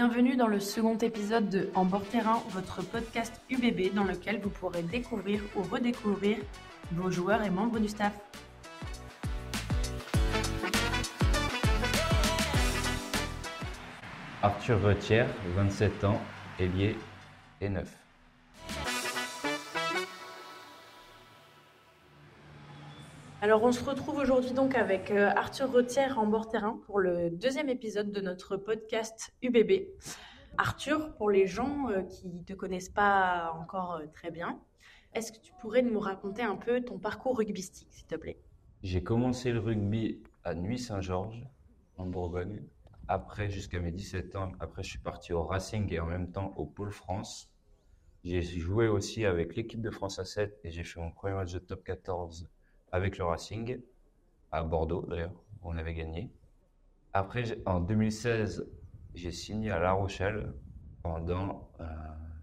Bienvenue dans le second épisode de En bord terrain, votre podcast UBB dans lequel vous pourrez découvrir ou redécouvrir vos joueurs et membres du staff. Arthur Retière, 27 ans, ailier et neuf. Alors on se retrouve aujourd'hui donc avec Arthur Retière en bord terrain pour le deuxième épisode de notre podcast UBB. Arthur, pour les gens qui ne te connaissent pas encore très bien, est-ce que tu pourrais nous raconter un peu ton parcours rugbystique, s'il te plaît? J'ai commencé le rugby à Nuit-Saint-Georges, en Bourgogne. Après, jusqu'à mes 17 ans, après je suis parti au Racing et en même temps au Pôle France. J'ai joué aussi avec l'équipe de France A7 et j'ai fait mon premier match de top 14 avec le Racing, à Bordeaux d'ailleurs, où on avait gagné. Après, en 2016, j'ai signé à La Rochelle pendant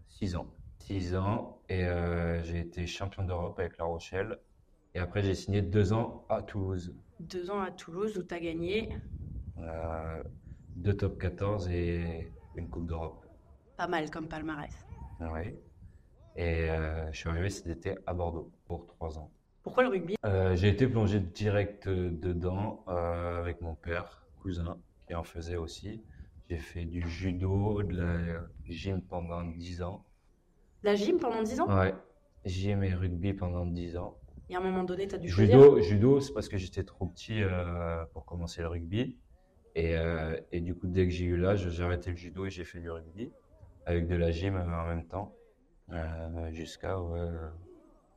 6 ans. 6 ans et j'ai été champion d'Europe avec La Rochelle. Et après, j'ai signé 2 ans à Toulouse. 2 ans à Toulouse où tu as gagné 2 top 14 et une Coupe d'Europe. pas mal comme palmarès. Oui. Et je suis arrivé cet été à Bordeaux pour 3 ans. Pourquoi le rugby? J'ai été plongé direct dedans avec mon père, cousin, qui en faisait aussi. J'ai fait du judo, de la gym pendant 10 ans. La gym pendant 10 ans? Ouais, gym et rugby pendant 10 ans. Et à un moment donné, tu as dû choisir. Judo, c'est parce que j'étais trop petit pour commencer le rugby. Et du coup, dès que j'ai eu l'âge, j'ai arrêté le judo et j'ai fait du rugby avec de la gym en même temps jusqu'à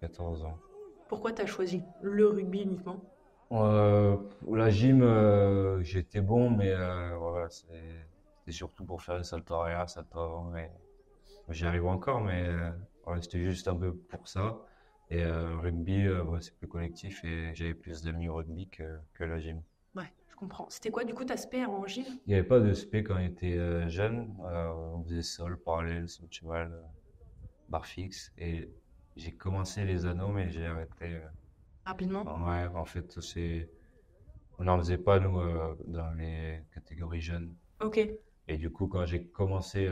14 ans. Pourquoi tu as choisi le rugby uniquement? La gym, j'étais bon, mais voilà, c'était surtout pour faire le salto arrière, salto avant. Et j'y arrive encore, mais voilà, c'était juste un peu pour ça. Et rugby, ouais, c'est plus collectif et j'avais plus d'amis au rugby que la gym. Ouais, je comprends. C'était quoi du coup ta spé en gym? Il n'y avait pas de spé quand on était jeune. On faisait sol, parallèle, saut de cheval, barre fixe. Et j'ai commencé les anneaux, mais j'ai arrêté. Rapidement? Ouais, en fait, on n'en faisait pas, nous, dans les catégories jeunes. Ok. Et du coup, quand j'ai commencé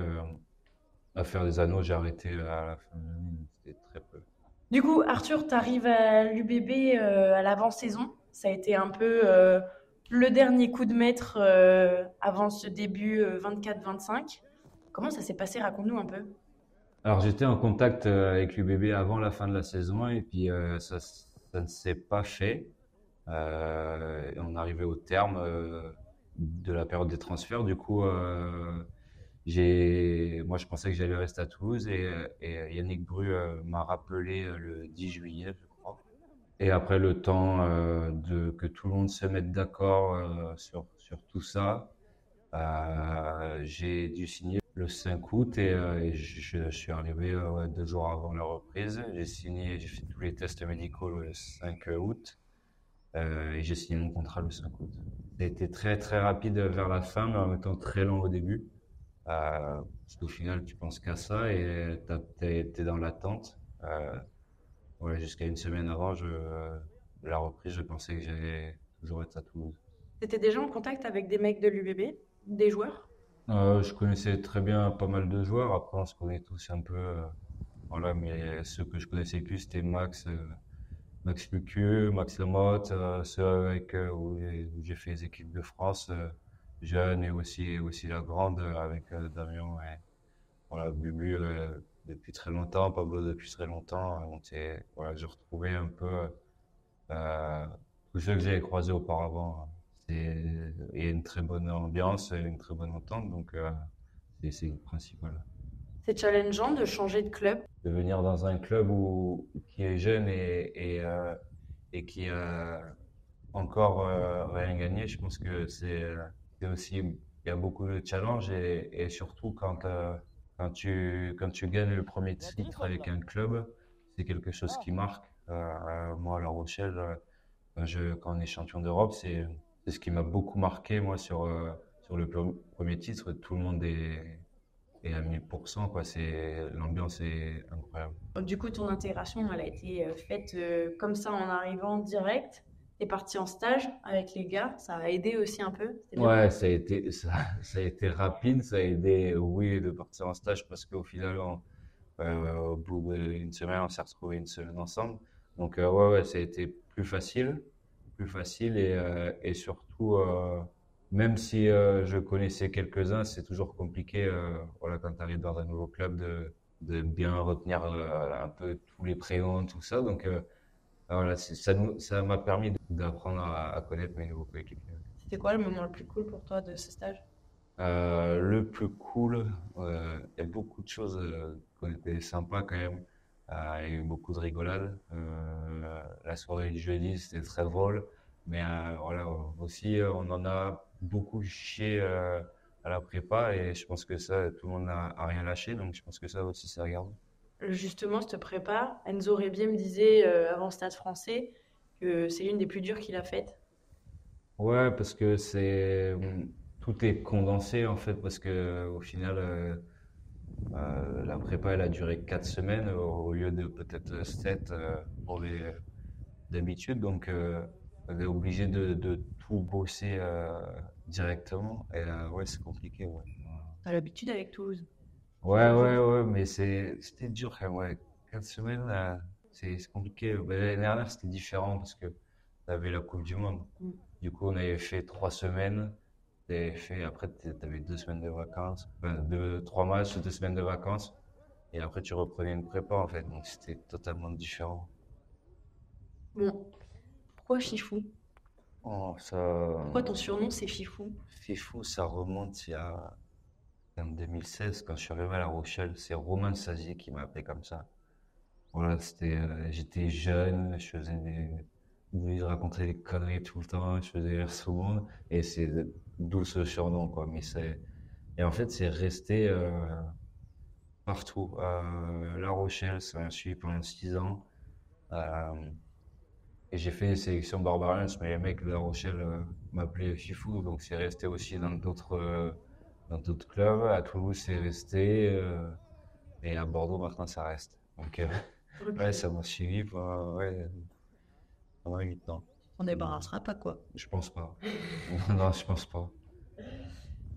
à faire des anneaux, j'ai arrêté à la fin de l'année. C'était très peu. Du coup, Arthur, tu arrives à l'UBB à l'avant-saison. Ça a été un peu le dernier coup de maître avant ce début 24-25. Comment ça s'est passé? Raconte-nous un peu. Alors, j'étais en contact avec l'UBB avant la fin de la saison et puis ça ne s'est pas fait. Et on arrivait au terme de la période des transferts. Du coup, moi, je pensais que j'allais rester à Toulouse et Yannick Bru m'a rappelé le 10 juillet, je crois. Et après le temps que tout le monde se mette d'accord sur tout ça, j'ai dû signer le 5 août et je suis arrivé 2 jours avant la reprise. J'ai signé, j'ai fait tous les tests médicaux le 5 août et j'ai signé mon contrat le 5 août. Ça a été très très rapide vers la fin, mais en même temps très lent au début. Parce qu'au final, tu penses qu'à ça et t'es dans l'attente. Ouais, jusqu'à une semaine avant la reprise, je pensais que j'allais toujours être à Toulouse. Tu étais déjà en contact avec des mecs de l'UBB, des joueurs? Je connaissais très bien pas mal de joueurs. Après, on se connaît tous un peu. Voilà, mais ceux que je connaissais plus, c'était Max Lucu, Max Lamotte, ceux avec où j'ai fait les équipes de France jeunes et aussi la grande avec Damien et voilà, Bubu depuis très longtemps, Pablo depuis très longtemps. Voilà, j'ai retrouvé un peu tous ceux que j'avais croisés auparavant. Il y a une très bonne ambiance, une très bonne entente, donc c'est le principal. C'est challengeant de changer de club. De venir dans un club qui est jeune et qui a encore rien gagné, je pense que c'est aussi, il y a beaucoup de challenges et surtout quand tu gagnes le premier titre avec un club, c'est quelque chose qui marque. Moi, à La Rochelle, quand on est champion d'Europe, c'est ce qui m'a beaucoup marqué, moi, sur le premier titre. Tout le monde est à 1000%, quoi. L'ambiance est incroyable. Du coup, ton intégration, elle a été faite comme ça en arrivant direct. Tu es parti en stage avec les gars, ça a aidé aussi un peu, c'était bien. Ouais, ça a été rapide, ça a aidé, oui, de partir en stage parce qu'au final, au bout d'une semaine, on s'est retrouvés une semaine ensemble. Donc, ouais, ouais, ça a été plus facile et surtout, même si je connaissais quelques-uns, c'est toujours compliqué, voilà, quand tu arrives dans un nouveau club de bien retenir un peu tous les prénoms, tout ça. Donc, voilà, ça m'a permis d'apprendre à connaître mes nouveaux coéquipiers. C'était quoi le moment le plus cool pour toi de ce stage? Le plus cool, il y a beaucoup de choses qui ont été sympas quand même. Il y a eu beaucoup de rigolades. La soirée du jeudi, c'était très drôle. Mais voilà, aussi, on en a beaucoup chié à la prépa et je pense que ça, tout le monde a rien lâché. Donc je pense que ça aussi, ça regarde. Justement, cette prépa, Enzo Rebier me disait avant Stade français que c'est l'une des plus dures qu'il a faites. Ouais, parce que tout est condensé en fait, parce que au final, la prépa, elle a duré 4 semaines au lieu de peut-être 7 pour d'habitude. Donc, on est obligé de tout bosser directement. Et ouais, c'est compliqué. Ouais, T'as l'habitude avec Toulouse. ouais, ouais, ouais, mais c'était dur quand même. Ouais. 4 semaines, c'est compliqué. Mais l'année dernière, c'était différent parce que tu avais la Coupe du Monde. Mm. Du coup, on avait fait 3 semaines. Après, tu avais 2 semaines de vacances, enfin, 3 matchs, 2 semaines de vacances. Et après, tu reprenais une prépa, en fait. Donc, c'était totalement différent. Bon, pourquoi Fifou? Oh, ça, Pourquoi ton surnom c'est Fifou? Fifou, ça remonte il y a en 2016, quand je suis arrivé à La Rochelle. C'est Romain Sazier qui m'a appelé comme ça. Voilà, j'étais jeune, je racontais des conneries tout le temps, je faisais rire tout le monde. Et c'est d'où ce surnom, quoi. Et en fait, c'est resté partout. La Rochelle, ça m'a suivi pendant 6 ans. Euh, Et j'ai fait une sélection Barbarense, mais les mecs de La Rochelle m'appelaient Fifou, donc c'est resté aussi dans d'autres clubs. À Toulouse, c'est resté, et à Bordeaux, maintenant, ça reste. Donc, Ok. ouais, ça m'a suivi ouais, pendant 8 ans. On débarrassera pas quoi. Je pense pas. Non, je pense pas.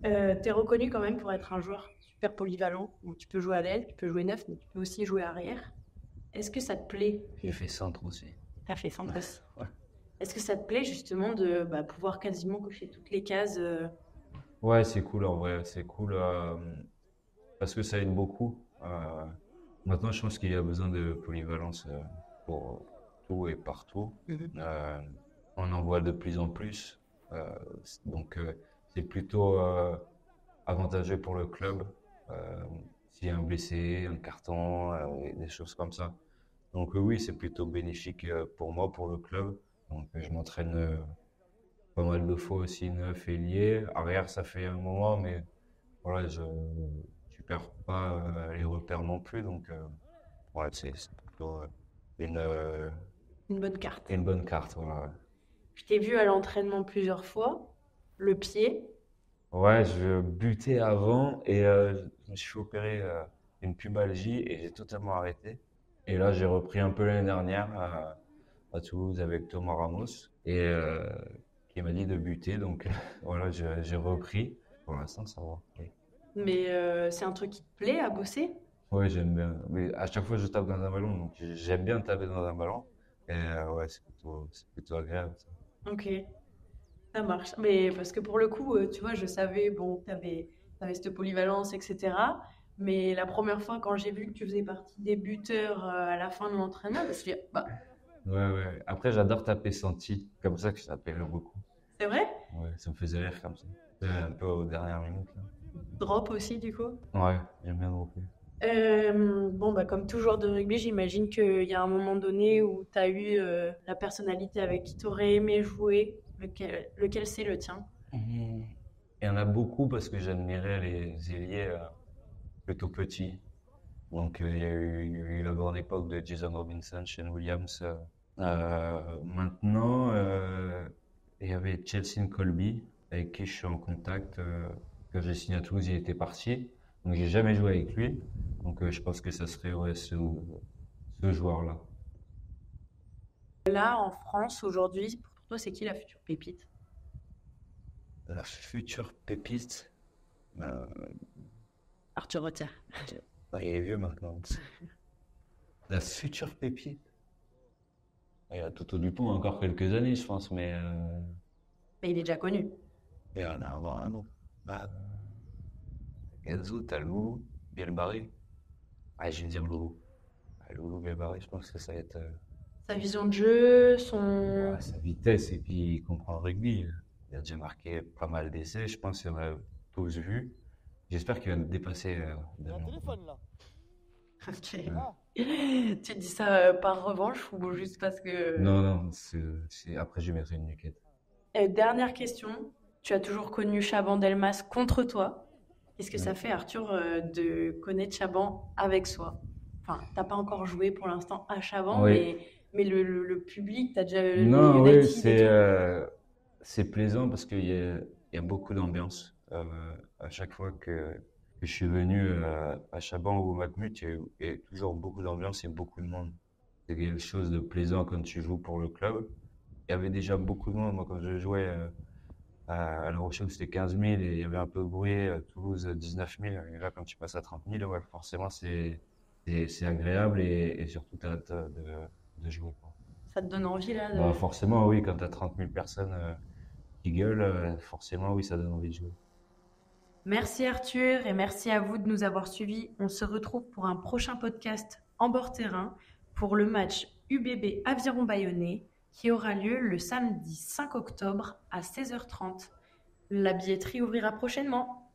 T'es reconnu quand même pour être un joueur super polyvalent. Bon, tu peux jouer à l'aile, tu peux jouer neuf, mais tu peux aussi jouer arrière. Est-ce que ça te plaît? J'ai fait centre aussi. T'as fait centre aussi. Ouais. Est-ce que ça te plaît justement de pouvoir quasiment cocher toutes les cases Ouais, c'est cool en vrai, c'est cool parce que ça aide beaucoup. Maintenant, je pense qu'il y a besoin de polyvalence pour tout et partout. Mhm. Euh, on en voit de plus en plus, donc c'est plutôt avantageux pour le club euh, s'il y a un blessé, un carton, des choses comme ça. Donc oui, c'est plutôt bénéfique pour moi, pour le club. Donc je m'entraîne pas mal de fois aussi neuf ailier. Arrière, ça fait un moment, mais voilà, tu perds pas les repères non plus. Donc ouais, c'est plutôt une, euh, une bonne carte? une bonne carte. Voilà. Je t'ai vu à l'entraînement plusieurs fois, le pied. Ouais, je butais avant et je me suis fait opérer une pubalgie et j'ai totalement arrêté. Et là, j'ai repris un peu l'année dernière à Toulouse avec Thomas Ramos et qui m'a dit de buter. Donc voilà, j'ai repris. Pour l'instant, ça va. Oui. Mais c'est un truc qui te plaît à bosser? Ouais, j'aime bien. Mais à chaque fois, je tape dans un ballon, donc j'aime bien taper dans un ballon. Et ouais, c'est plutôt agréable, ça. Ok, ça marche. Mais parce que pour le coup, tu vois, je savais, bon, t'avais cette polyvalence, etc. Mais la première fois, quand j'ai vu que tu faisais partie des buteurs à la fin de l'entraînement, je me suis dit, bah, Ouais, ouais. Après, j'adore taper senti, comme ça que je t'appelle beaucoup. c'est vrai? Ouais, ça me faisait rire comme ça. Un peu aux dernières minutes, là. Drop aussi, du coup. Ouais, j'aime bien dropper. Bon, comme tout joueur de rugby, j'imagine qu'il y a un moment donné où tu as eu la personnalité avec qui tu aurais aimé jouer. Lequel c'est le tien? Mhm. Il y en a beaucoup parce que j'admirais les ailiers plutôt petits. Donc, il y a eu la grande époque de Jason Robinson, Shane Williams. Maintenant, il y avait Chelsea Colby, avec qui je suis en contact. Quand j'ai signé à Toulouse, il était parti. Donc, j'ai jamais joué avec lui. Donc, je pense que ça serait ouais, ce joueur-là. Là, en France, aujourd'hui, pour toi, c'est qui la future pépite? La future pépite, ben, Arthur Retière. il est vieux maintenant. La future pépite. Il y a Toto Dupont encore quelques années, je pense, mais Mais il est déjà connu. il y en a avant un autre. Bah, Enzo, t'as Loulou, Bielbarré. Ah, je vais dire Loulou. Ah, Loulou, Bielbarré, je pense que ça va être Sa vision de jeu, son... sa vitesse et puis il comprend le rugby. Il a déjà marqué pas mal d'essais, je pense qu'il y en a tous vus. J'espère qu'il va nous dépasser Il y a un demain. téléphone là. Ok. Ah, Tu dis ça par revanche ou juste parce que... Non, non, après je mettrai une nuquette. Dernière question. Tu as toujours connu Chaban Delmas contre toi. Qu'est-ce que ça Ouais. fait, Arthur, de connaître Chaban avec soi? Enfin, t'as pas encore joué pour l'instant à Chaban, Oui. mais le public, t'as déjà les Non, oui, United et tout. c'est plaisant parce qu'il y a beaucoup d'ambiance. À chaque fois que je suis venu à Chaban ou au Matmut, il y a toujours beaucoup d'ambiance et beaucoup de monde. C'est quelque chose de plaisant quand tu joues pour le club. Il y avait déjà beaucoup de monde. Moi, quand je jouais à La Rochelle, c'était 15 000 et il y avait un peu de bruit. À Toulouse, 19 000. Et là, quand tu passes à 30 000, ouais, forcément, c'est agréable et surtout, t'as hâte de jouer, quoi. Ça te donne envie, là, Bah, de... forcément, oui, quand tu as 30 000 personnes qui gueulent, forcément, oui, ça donne envie de jouer. Merci Arthur et merci à vous de nous avoir suivis. On se retrouve pour un prochain podcast en bord terrain pour le match UBB Aviron Bayonnais qui aura lieu le samedi 5 octobre à 16h30. La billetterie ouvrira prochainement.